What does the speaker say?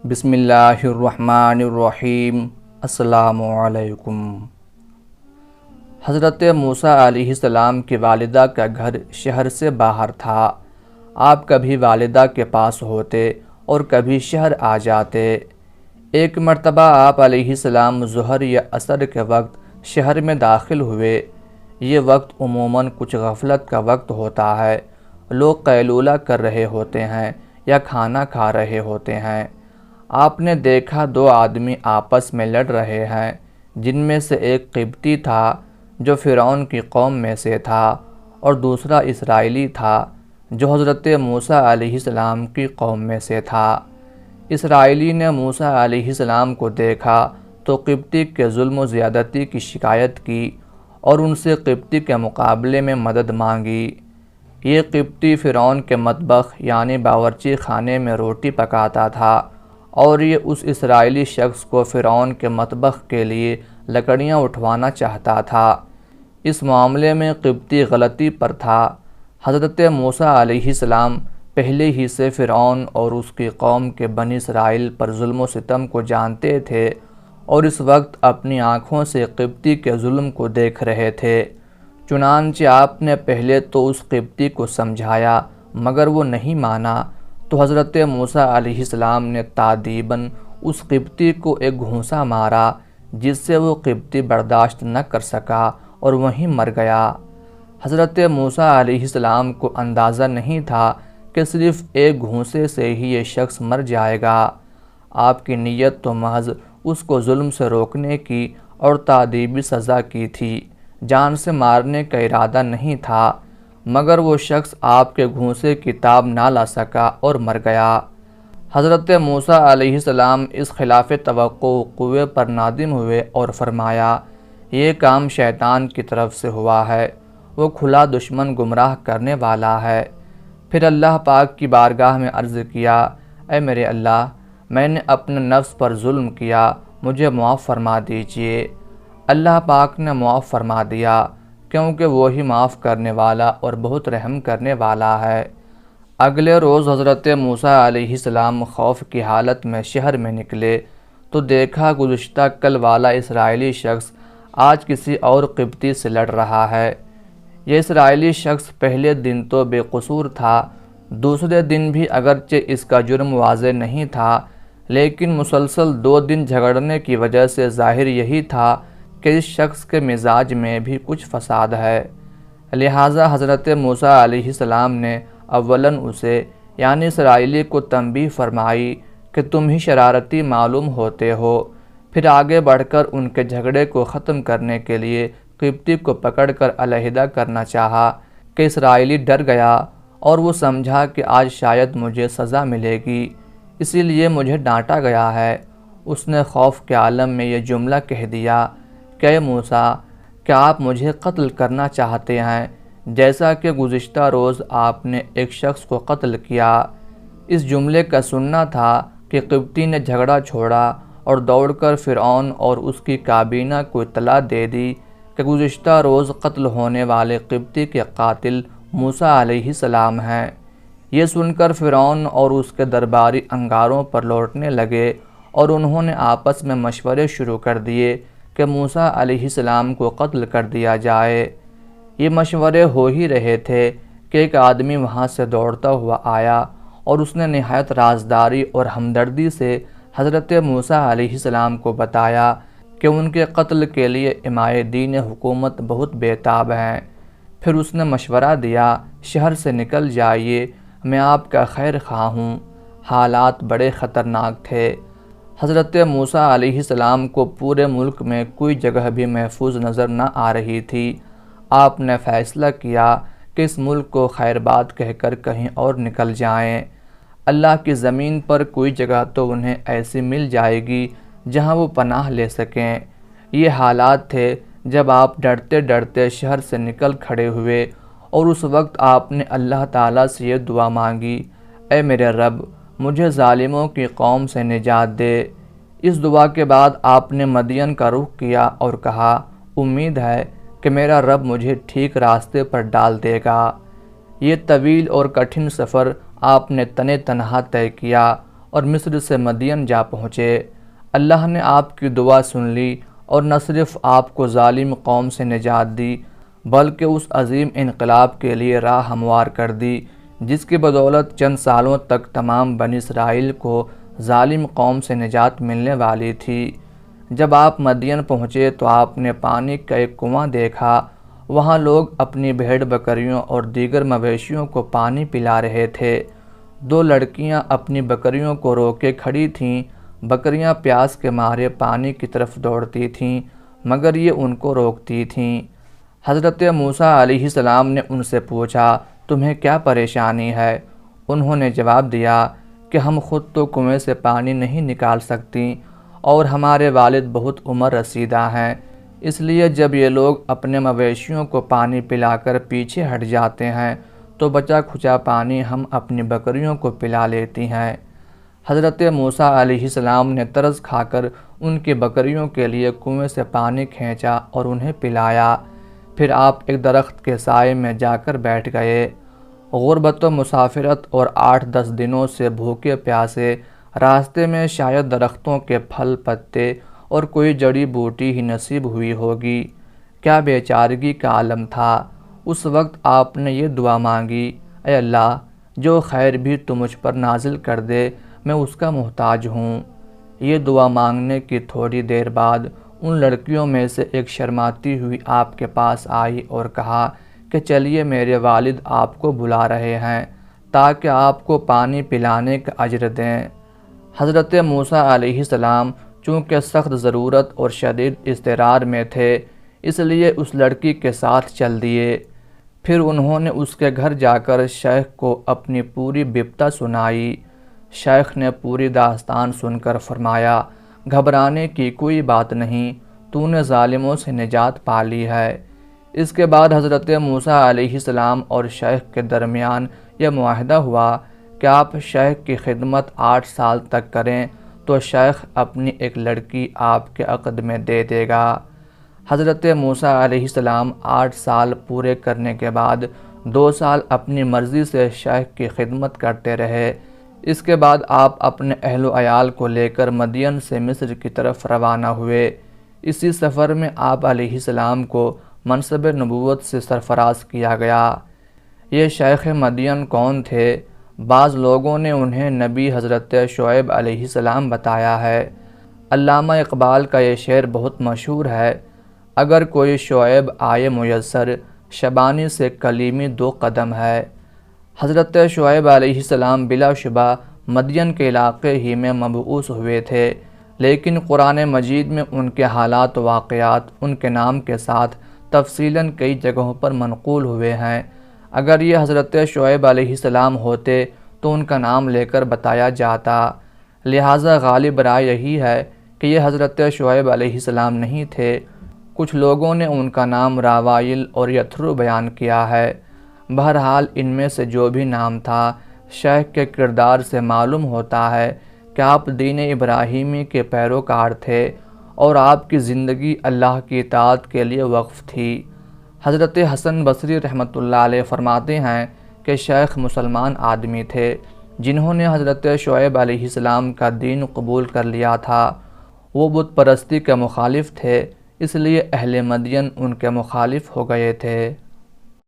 بسم اللہ الرحمن الرحیم۔ السلام علیکم۔ حضرت موسیٰ علیہ السلام کی والدہ کا گھر شہر سے باہر تھا۔ آپ کبھی والدہ کے پاس ہوتے اور کبھی شہر آ جاتے۔ ایک مرتبہ آپ علیہ السلام ظہر یا عصر کے وقت شہر میں داخل ہوئے۔ یہ وقت عموماً کچھ غفلت کا وقت ہوتا ہے۔ لوگ قیلولہ کر رہے ہوتے ہیں یا کھانا کھا رہے ہوتے ہیں۔ آپ نے دیکھا دو آدمی آپس میں لڑ رہے ہیں، جن میں سے ایک قبطی تھا جو فرعون کی قوم میں سے تھا، اور دوسرا اسرائیلی تھا جو حضرت موسیٰ علیہ السلام کی قوم میں سے تھا۔ اسرائیلی نے موسیٰ علیہ السلام کو دیکھا تو قبطی کے ظلم و زیادتی کی شکایت کی اور ان سے قبطی کے مقابلے میں مدد مانگی۔ یہ قبطی فرعون کے مطبخ یعنی باورچی خانے میں روٹی پکاتا تھا، اور یہ اس اسرائیلی شخص کو فرعون کے مطبخ کے لیے لکڑیاں اٹھوانا چاہتا تھا۔ اس معاملے میں قبطی غلطی پر تھا۔ حضرت موسیٰ علیہ السلام پہلے ہی سے فرعون اور اس کی قوم کے بنی اسرائیل پر ظلم و ستم کو جانتے تھے، اور اس وقت اپنی آنکھوں سے قبطی کے ظلم کو دیکھ رہے تھے۔ چنانچہ آپ نے پہلے تو اس قبطی کو سمجھایا، مگر وہ نہیں مانا، تو حضرت موسیٰ علیہ السلام نے تادیباً اس قبطی کو ایک گھونسا مارا، جس سے وہ قبطی برداشت نہ کر سکا اور وہیں مر گیا۔ حضرت موسیٰ علیہ السلام کو اندازہ نہیں تھا کہ صرف ایک گھونسے سے ہی یہ شخص مر جائے گا۔ آپ کی نیت تو محض اس کو ظلم سے روکنے کی اور تادیبی سزا کی تھی، جان سے مارنے کا ارادہ نہیں تھا، مگر وہ شخص آپ کے گھونسے کی تاب نہ لا سکا اور مر گیا۔ حضرت موسیٰ علیہ السلام اس خلاف توقع وقوع پر نادم ہوئے اور فرمایا، یہ کام شیطان کی طرف سے ہوا ہے، وہ کھلا دشمن گمراہ کرنے والا ہے۔ پھر اللہ پاک کی بارگاہ میں عرض کیا، اے میرے اللہ، میں نے اپنے نفس پر ظلم کیا، مجھے معاف فرما دیجئے۔ اللہ پاک نے معاف فرما دیا، کیونکہ وہی معاف کرنے والا اور بہت رحم کرنے والا ہے۔ اگلے روز حضرت موسیٰ علیہ السلام خوف کی حالت میں شہر میں نکلے تو دیکھا گزشتہ کل والا اسرائیلی شخص آج کسی اور قبطی سے لڑ رہا ہے۔ یہ اسرائیلی شخص پہلے دن تو بے قصور تھا، دوسرے دن بھی اگرچہ اس کا جرم واضح نہیں تھا، لیکن مسلسل 2 دن جھگڑنے کی وجہ سے ظاہر یہی تھا کہ اس شخص کے مزاج میں بھی کچھ فساد ہے۔ لہٰذا حضرت موسیٰ علیہ السلام نے اولاً اسے یعنی اسرائیلی کو تنبیہ فرمائی کہ تم ہی شرارتی معلوم ہوتے ہو، پھر آگے بڑھ کر ان کے جھگڑے کو ختم کرنے کے لیے قبطی کو پکڑ کر علیحدہ کرنا چاہا کہ اسرائیلی ڈر گیا اور وہ سمجھا کہ آج شاید مجھے سزا ملے گی، اسی لیے مجھے ڈانٹا گیا ہے۔ اس نے خوف کے عالم میں یہ جملہ کہہ دیا کہ اے موسیٰ، کیا آپ مجھے قتل کرنا چاہتے ہیں جیسا کہ گزشتہ روز آپ نے ایک شخص کو قتل کیا؟ اس جملے کا سننا تھا کہ قبطی نے جھگڑا چھوڑا اور دوڑ کر فرعون اور اس کی کابینہ کو اطلاع دے دی کہ گزشتہ روز قتل ہونے والے قبطی کے قاتل موسیٰ علیہ السلام ہیں۔ یہ سن کر فرعون اور اس کے درباری انگاروں پر لوٹنے لگے اور انہوں نے آپس میں مشورے شروع کر دیے کہ موسیٰ علیہ السلام کو قتل کر دیا جائے۔ یہ مشورے ہو ہی رہے تھے کہ ایک آدمی وہاں سے دوڑتا ہوا آیا اور اس نے نہایت رازداری اور ہمدردی سے حضرت موسیٰ علیہ السلام کو بتایا کہ ان کے قتل کے لیے امائے دین حکومت بہت بیتاب ہیں۔ پھر اس نے مشورہ دیا، شہر سے نکل جائیے، میں آپ کا خیر خواہ ہوں۔ حالات بڑے خطرناک تھے۔ حضرت موسیٰ علیہ السلام کو پورے ملک میں کوئی جگہ بھی محفوظ نظر نہ آ رہی تھی۔ آپ نے فیصلہ کیا کہ اس ملک کو خیر بات کہہ کر کہیں اور نکل جائیں۔ اللہ کی زمین پر کوئی جگہ تو انہیں ایسی مل جائے گی جہاں وہ پناہ لے سکیں۔ یہ حالات تھے جب آپ ڈرتے ڈرتے شہر سے نکل کھڑے ہوئے، اور اس وقت آپ نے اللہ تعالیٰ سے یہ دعا مانگی، اے میرے رب، مجھے ظالموں کی قوم سے نجات دے۔ اس دعا کے بعد آپ نے مدین کا رخ کیا اور کہا، امید ہے کہ میرا رب مجھے ٹھیک راستے پر ڈال دے گا۔ یہ طویل اور کٹھن سفر آپ نے تنہا طے کیا اور مصر سے مدین جا پہنچے۔ اللہ نے آپ کی دعا سن لی اور نہ صرف آپ کو ظالم قوم سے نجات دی بلکہ اس عظیم انقلاب کے لیے راہ ہموار کر دی جس کی بدولت چند سالوں تک تمام بنی اسرائیل کو ظالم قوم سے نجات ملنے والی تھی۔ جب آپ مدین پہنچے تو آپ نے پانی کا ایک کنواں دیکھا۔ وہاں لوگ اپنی بھیڑ بکریوں اور دیگر مویشیوں کو پانی پلا رہے تھے۔ دو لڑکیاں اپنی بکریوں کو روکے کھڑی تھیں۔ بکریاں پیاس کے مارے پانی کی طرف دوڑتی تھیں مگر یہ ان کو روکتی تھیں۔ حضرت موسیٰ علیہ السلام نے ان سے پوچھا، تمہیں کیا پریشانی ہے؟ انہوں نے جواب دیا کہ ہم خود تو کنویں سے پانی نہیں نکال سکتی اور ہمارے والد بہت عمر رسیدہ ہیں، اس لیے جب یہ لوگ اپنے مویشیوں کو پانی پلا کر پیچھے ہٹ جاتے ہیں تو بچا کھچا پانی ہم اپنی بکریوں کو پلا لیتی ہیں۔ حضرت موسیٰ علیہ السلام نے ترس کھا کر ان کی بکریوں کے لیے کنویں سے پانی کھینچا اور انہیں پلایا۔ پھر آپ ایک درخت کے سائے میں جا کر بیٹھ گئے۔ غربت و مسافرت اور 8-10 دنوں سے بھوکے پیاسے راستے میں شاید درختوں کے پھل پتے اور کوئی جڑی بوٹی ہی نصیب ہوئی ہوگی۔ کیا بے چارگی کا عالم تھا۔ اس وقت آپ نے یہ دعا مانگی، اے اللہ جو خیر بھی تو مجھ پر نازل کر دے، میں اس کا محتاج ہوں۔ یہ دعا مانگنے کی تھوڑی دیر بعد ان لڑکیوں میں سے ایک شرماتی ہوئی آپ کے پاس آئی اور کہا کہ چلیے میرے والد آپ کو بلا رہے ہیں تاکہ آپ کو پانی پلانے کا اجر دیں۔ حضرت موسیٰ علیہ السلام چونکہ سخت ضرورت اور شدید اضطرار میں تھے اس لیے اس لڑکی کے ساتھ چل دیے۔ پھر انہوں نے اس کے گھر جا کر شیخ کو اپنی پوری بپتا سنائی۔ شیخ نے پوری داستان سن کر فرمایا، گھبرانے کی کوئی بات نہیں، تو نے ظالموں سے نجات پا لی ہے۔ اس کے بعد حضرت موسیٰ علیہ السلام اور شیخ کے درمیان یہ معاہدہ ہوا کہ آپ شیخ کی خدمت 8 سال تک کریں تو شیخ اپنی ایک لڑکی آپ کے عقد میں دے دے گا۔ حضرت موسیٰ علیہ السلام 8 سال پورے کرنے کے بعد 2 سال اپنی مرضی سے شیخ کی خدمت کرتے رہے۔ اس کے بعد آپ اپنے اہل و عیال کو لے کر مدین سے مصر کی طرف روانہ ہوئے۔ اسی سفر میں آپ علیہ السلام کو منصب نبوت سے سرفراز کیا گیا۔ یہ شیخ مدین کون تھے؟ بعض لوگوں نے انہیں نبی حضرت شعیب علیہ السلام بتایا ہے۔ علامہ اقبال کا یہ شعر بہت مشہور ہے، اگر کوئی شعیب آئے میسر، شبانی سے کلیمی 2 قدم ہے۔ حضرت شعیب علیہ السلام بلا شبہ مدین کے علاقے ہی میں مبعوث ہوئے تھے، لیکن قرآن مجید میں ان کے حالات و واقعات ان کے نام کے ساتھ تفصیلاً کئی جگہوں پر منقول ہوئے ہیں۔ اگر یہ حضرت شعیب علیہ السلام ہوتے تو ان کا نام لے کر بتایا جاتا، لہٰذا غالب رائے یہی ہے کہ یہ حضرت شعیب علیہ السلام نہیں تھے۔ کچھ لوگوں نے ان کا نام راوائل اور یتھرو بیان کیا ہے۔ بہرحال ان میں سے جو بھی نام تھا، شیخ کے کردار سے معلوم ہوتا ہے کہ آپ دین ابراہیمی کے پیروکار تھے اور آپ کی زندگی اللہ کی اطاعت کے لیے وقف تھی۔ حضرت حسن بصری رحمۃ اللہ علیہ فرماتے ہیں کہ شیخ مسلمان آدمی تھے جنہوں نے حضرت شعیب علیہ السلام کا دین قبول کر لیا تھا۔ وہ بت پرستی کے مخالف تھے، اس لیے اہل مدین ان کے مخالف ہو گئے تھے۔